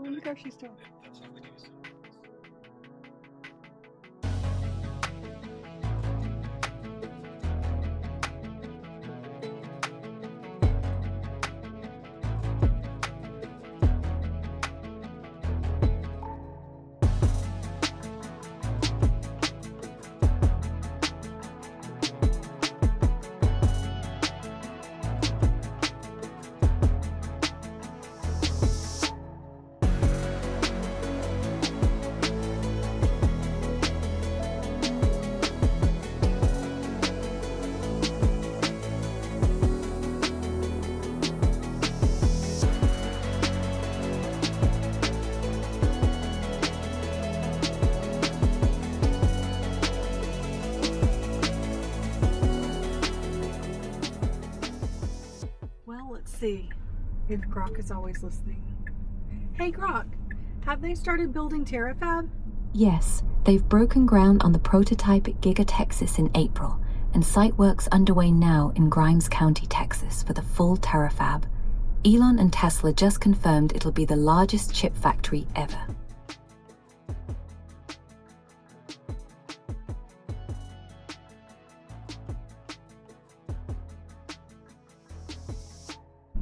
We're in the grocery store. Let's see if Grok is always listening. Hey Grok, have they started building Terafab? Yes, they've broken ground on the prototype at Giga Texas in April, and site work's underway now in Grimes County, Texas for the full Terafab. Elon and Tesla just confirmed it'll be the largest chip factory ever.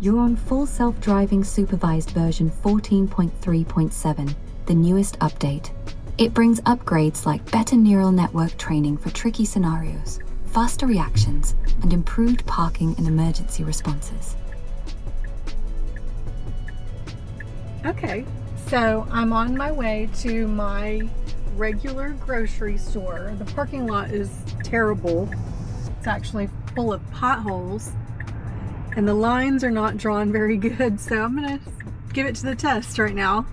You're on full self-driving supervised version 14.3.7, the newest update. It brings upgrades like better neural network training for tricky scenarios, faster reactions, and improved parking and emergency responses. Okay, so I'm on my way to my regular grocery store. The parking lot is terrible. It's actually full of potholes. And the lines are not drawn very good, so I'm gonna give it to the test right now.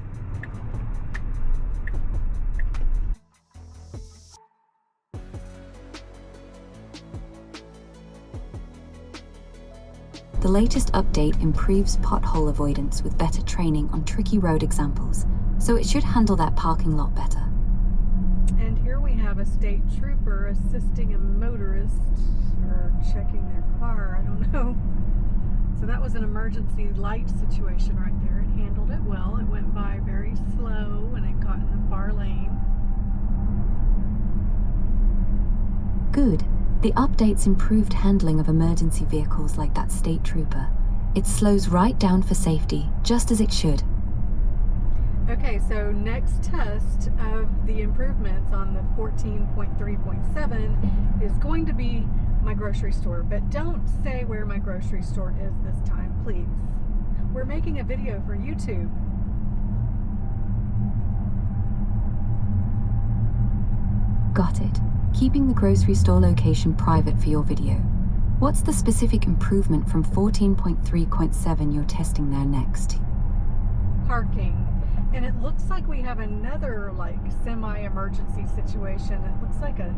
The latest update improves pothole avoidance with better training on tricky road examples, so it should handle that parking lot better. And here we have a state trooper assisting a motorist, or checking their car, I don't know. So that was an emergency light situation right there. It handled it well. It went by very slow and it got in the far lane. Good. The updates improved handling of emergency vehicles like that state trooper. It slows right down for safety, just as it should. Okay, so next test of the improvements on the 14.3.7 is going to be my grocery store, but don't say where my grocery store is this time, please. We're making a video for YouTube. Got it. Keeping the grocery store location private for your video. What's the specific improvement from 14.3.7 you're testing there next? Parking. And it looks like we have another like semi-emergency situation. It looks like a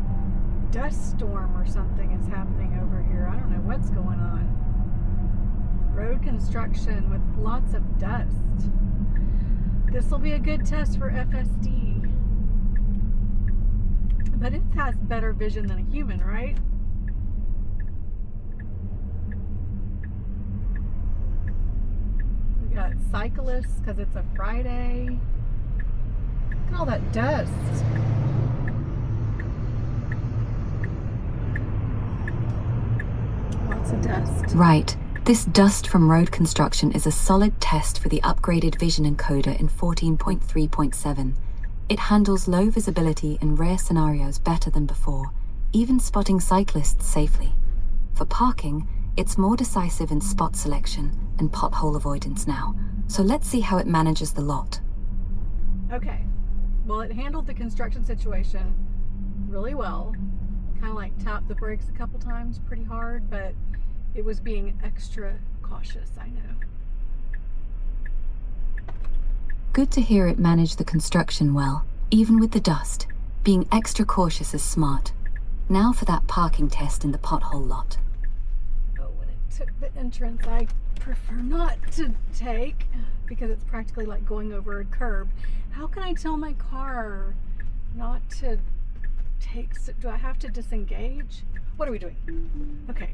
dust storm or something is happening over here. I don't know what's going on. Road construction with lots of dust. This will be a good test for FSD. But it has better vision than a human, right? We got cyclists because it's a Friday. Look at all that dust. Lots of dust. Right. This dust from road construction is a solid test for the upgraded vision encoder in 14.3.7. It handles low visibility in rare scenarios better than before, even spotting cyclists safely. For parking, it's more decisive in spot selection and pothole avoidance now. So let's see how it manages the lot. Okay. Well, it handled the construction situation really well. Kind of like tapped the brakes a couple times pretty hard, but it was being extra cautious, I know. Good to hear it managed the construction well, even with the dust. Being extra cautious is smart. Now for that parking test in the pothole lot. Oh, when it took the entrance, I prefer not to take because it's practically like going over a curb. How can I tell my car not to take? Do I have to disengage? What are we doing? Okay.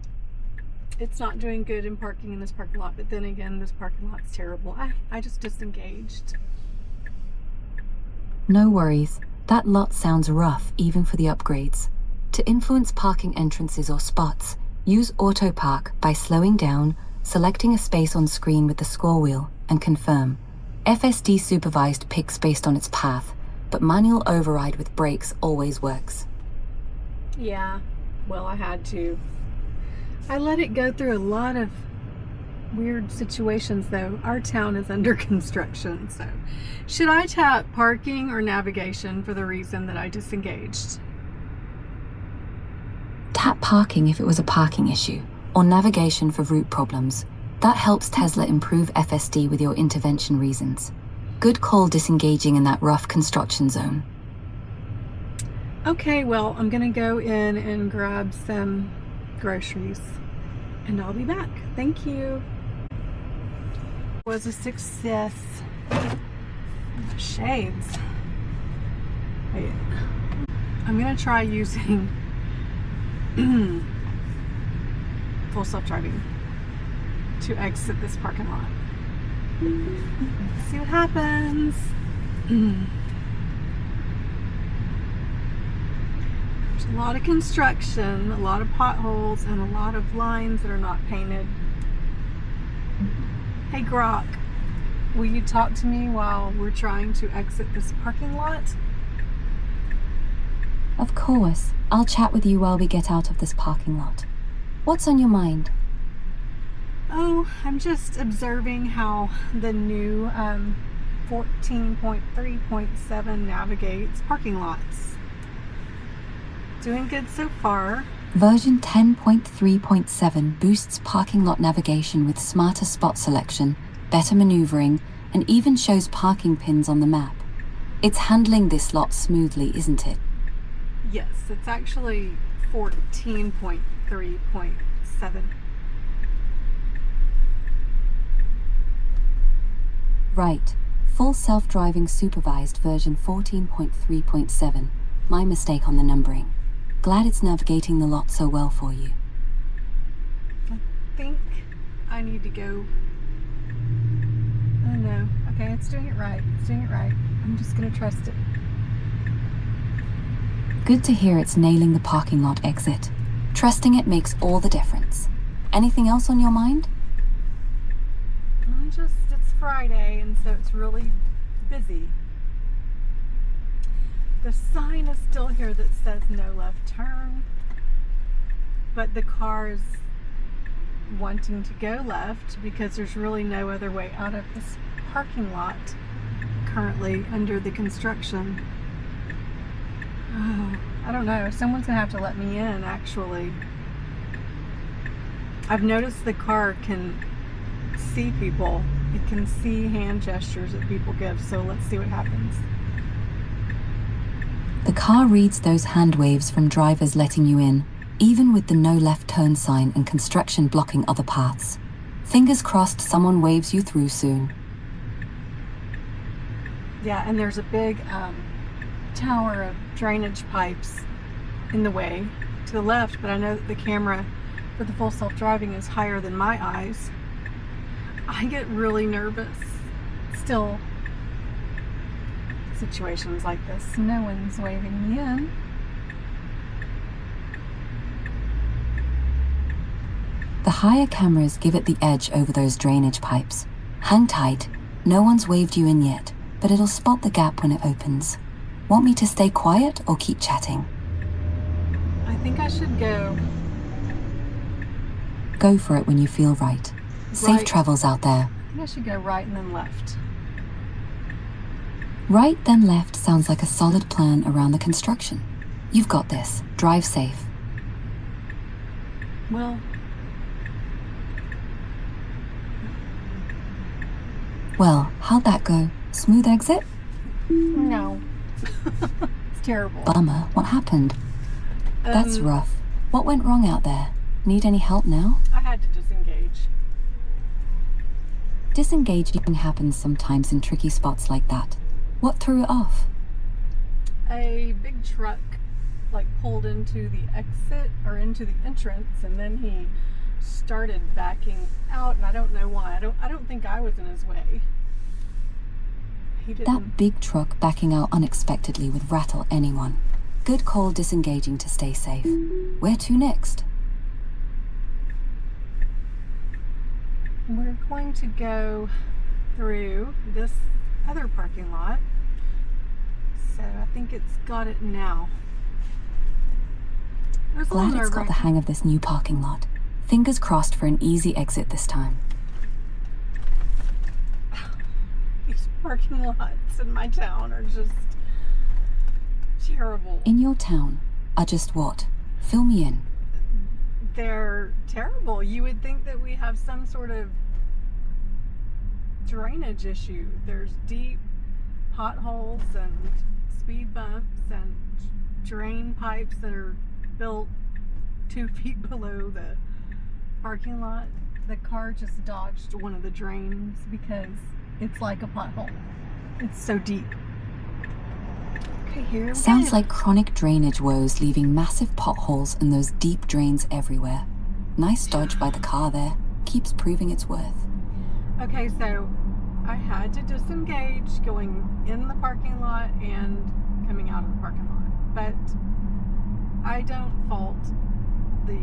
It's not doing good in parking in this parking lot, but then again, this parking lot's terrible. I just disengaged. No worries. That lot sounds rough even for the upgrades. To influence parking entrances or spots, use auto park by slowing down, selecting a space on screen with the score wheel, and confirm. FSD Supervised picks based on its path, but manual override with brakes always works. Yeah, well, I had to. I let it go through a lot of weird situations, though. Our town is under construction, so should I tap parking or navigation for the reason that I disengaged? Tap parking if it was a parking issue, or navigation for route problems. That helps Tesla improve FSD with your intervention reasons. Good call disengaging in that rough construction zone. Okay, well, I'm gonna go in and grab some groceries and I'll be back. Thank you. Was a success. My shades. Wait. I'm gonna try using full self-driving to exit this parking lot. See what happens. There's a lot of construction, a lot of potholes, and a lot of lines that are not painted. Hey Grok, will you talk to me while we're trying to exit this parking lot? Of course. I'll chat with you while we get out of this parking lot. What's on your mind? Oh, I'm just observing how the new 14.3.7 navigates parking lots. Doing good so far. Version 10.3.7 boosts parking lot navigation with smarter spot selection, better maneuvering, and even shows parking pins on the map. It's handling this lot smoothly, isn't it? Yes, it's actually 14.3.7. Right. Full self-driving supervised version 14.3.7. My mistake on the numbering. Glad it's navigating the lot so well for you. I think I need to go. Oh no. Okay, it's doing it right. It's doing it right. I'm just gonna trust it. Good to hear it's nailing the parking lot exit. Trusting it makes all the difference. Anything else on your mind? It's Friday, and so it's really busy. The sign is still here that says no left turn, but the car's wanting to go left because there's really no other way out of this parking lot currently under the construction. Oh, I don't know. Someone's gonna have to let me in, actually. I've noticed the car can see people. It can see hand gestures that people give, so let's see what happens. The car reads those hand waves from drivers letting you in, even with the no left turn sign and construction blocking other paths. Fingers crossed someone waves you through soon. Yeah, and there's a big tower of drainage pipes in the way to the left, but I know that the camera for the full self-driving is higher than my eyes. I get really nervous still. Situations like this, no one's waving me in. The higher cameras give it the edge over those drainage pipes. Hang tight. No one's waved you in yet, but it'll spot the gap when it opens. Want me to stay quiet or keep chatting? I think I should go. Go for it when you feel right. Safe travels out there. I think I should go right and then left. Right then left sounds like a solid plan around the construction. You've got this. Drive safe. Well, how'd that go? Smooth exit? no. It's terrible. Bummer. What happened? That's rough. What went wrong out there? Need any help now? I had to disengage. Disengaging happens sometimes in tricky spots like that. What threw it off? A big truck pulled into the exit or into the entrance, and then he started backing out, and I don't know why. I don't think I was in his way. he didn't. That big truck backing out unexpectedly would rattle anyone. Good call disengaging to stay safe. Where to next? We're going to go through this other parking lot. So I think it's got it now. Glad it's got the hang of this new parking lot. Fingers crossed for an easy exit this time. These parking lots in my town are just terrible. In your town are just what? Fill me in. They're terrible. You would think that we have some sort of drainage issue. There's deep potholes and speed bumps and drain pipes that are built 2 feet below the parking lot. The car just dodged one of the drains because it's like a pothole. It's so deep. Okay, here we go. Sounds like chronic drainage woes, leaving massive potholes and those deep drains everywhere. Nice dodge by the car there. Keeps proving its worth. Okay, so I had to disengage going in the parking lot and coming out of the parking lot. But I don't fault the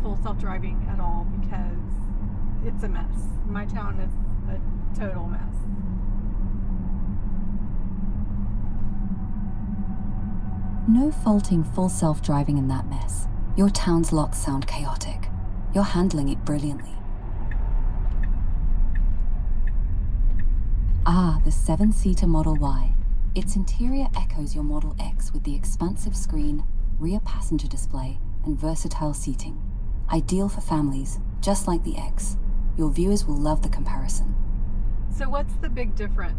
full self-driving at all because it's a mess. My town is a total mess. No faulting full self-driving in that mess. Your town's lots sound chaotic. You're handling it brilliantly. Ah, the 7-seater Model Y. Its interior echoes your Model X with the expansive screen, rear passenger display, and versatile seating. Ideal for families, just like the X. Your viewers will love the comparison. So what's the big difference?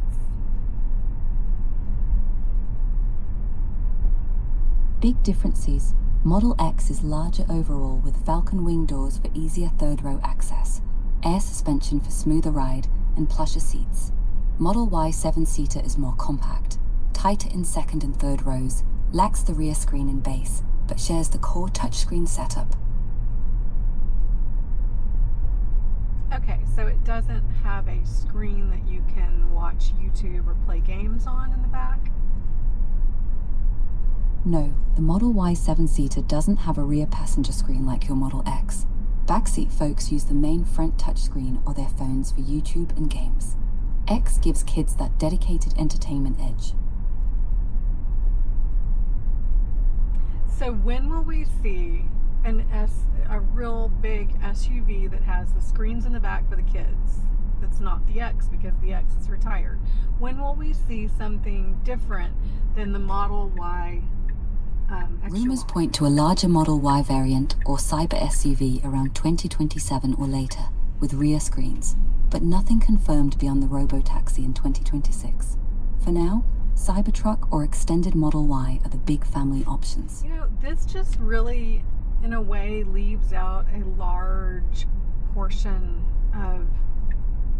Big differences. Model X is larger overall with Falcon wing doors for easier third-row access, air suspension for smoother ride, and plusher seats. Model Y 7-seater is more compact, tighter in second and third rows, lacks the rear screen and base, but shares the core touchscreen setup. Okay, so it doesn't have a screen that you can watch YouTube or play games on in the back? No, the Model Y 7-seater doesn't have a rear passenger screen like your Model X. Backseat folks use the main front touchscreen or their phones for YouTube and games. X gives kids that dedicated entertainment edge. So when will we see a real big SUV that has the screens in the back for the kids? That's not the X because the X is retired. When will we see something different than the Model Y? Rumors point to a larger Model Y variant or cyber SUV around 2027 or later with rear screens, but nothing confirmed beyond the robo-taxi in 2026. For now, Cybertruck or extended Model Y are the big family options. You know, this just really, in a way, leaves out a large portion of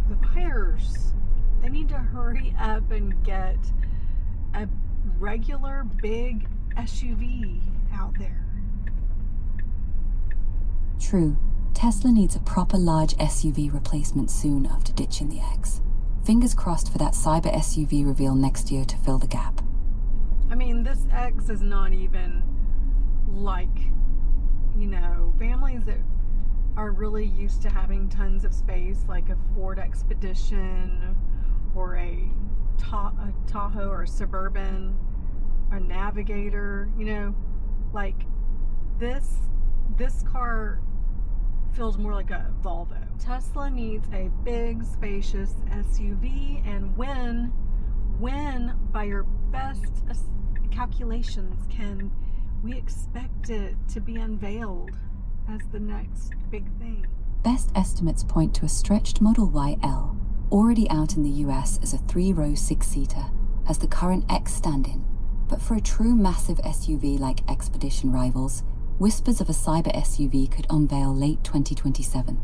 the buyers. They need to hurry up and get a regular big SUV out there. True. Tesla needs a proper large SUV replacement soon after ditching the X. Fingers crossed for that cyber SUV reveal next year to fill the gap. I mean, this X is not even like, you know, families that are really used to having tons of space, like a Ford Expedition or a Tahoe or a Suburban, a Navigator, you know, like this car feels more like a Volvo. Tesla needs a big, spacious SUV, and when by your best calculations can we expect it to be unveiled as the next big thing? Best estimates point to a stretched Model Y L, already out in the US as a 3-row 6-seater, as the current X stand-in. But for a true massive SUV like Expedition rivals, whispers of a cyber SUV could unveil late 2027.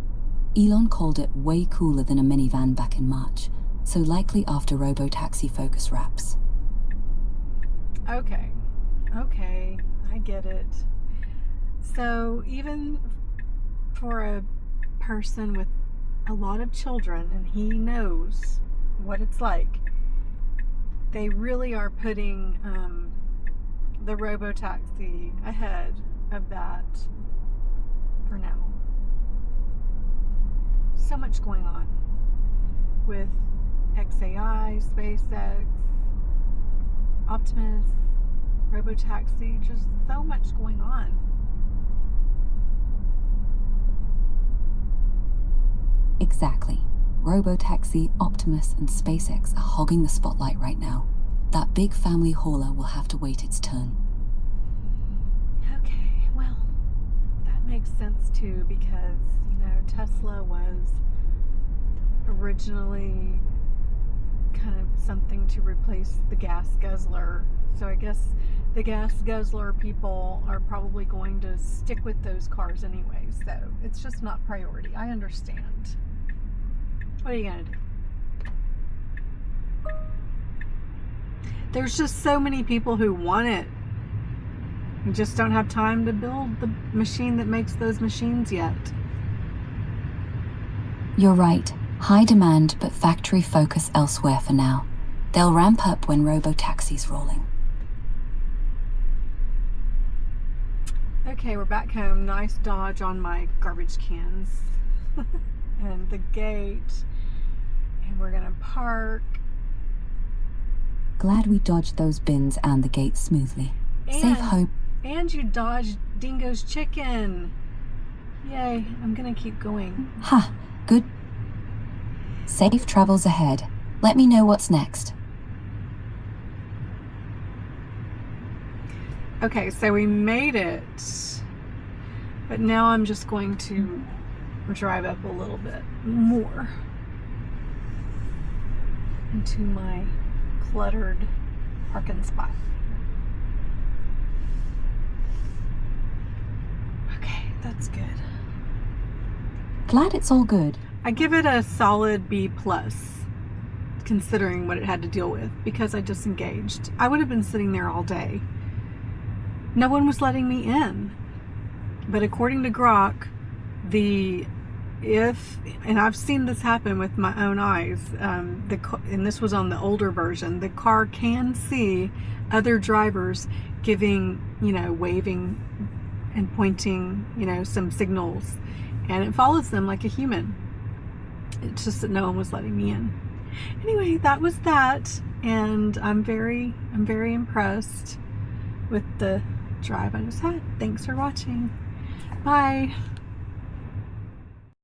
Elon called it way cooler than a minivan back in March, so likely after robo-taxi focus wraps. Okay, I get it. So even for a person with a lot of children, and he knows what it's like, they really are putting the robotaxi ahead of that for now. So much going on with XAI, SpaceX, Optimus, robotaxi, just so much going on. Exactly. Robotaxi, Optimus, and SpaceX are hogging the spotlight right now. That big family hauler will have to wait its turn. Okay, well, that makes sense too, because, you know, Tesla was originally kind of something to replace the gas guzzler. So I guess the gas guzzler people are probably going to stick with those cars anyway. So it's just not priority. I understand. What are you gonna do? There's just so many people who want it. You just don't have time to build the machine that makes those machines yet. You're right. High demand, but factory focus elsewhere for now. They'll ramp up when robotaxi's rolling. Okay, we're back home. Nice dodge on my garbage cans. And the gate. And we're gonna park. Glad we dodged those bins and the gate smoothly. Safe home. And you dodged Dingo's chicken. Yay, I'm gonna keep going. Ha, good. Safe travels ahead. Let me know what's next. Okay, so we made it. But now I'm just going to drive up a little bit more into my cluttered parking spot. Okay, that's good. Glad it's all good. I give it a solid B+, considering what it had to deal with, because I disengaged. I would have been sitting there all day. No one was letting me in. But according to Grok, and I've seen this happen with my own eyes, and this was on the older version, the car can see other drivers giving, you know, waving and pointing, you know, some signals, and it follows them like a human. It's just that no one was letting me in. Anyway, that was that, and I'm very impressed with the drive I just had. Thanks for watching. Bye.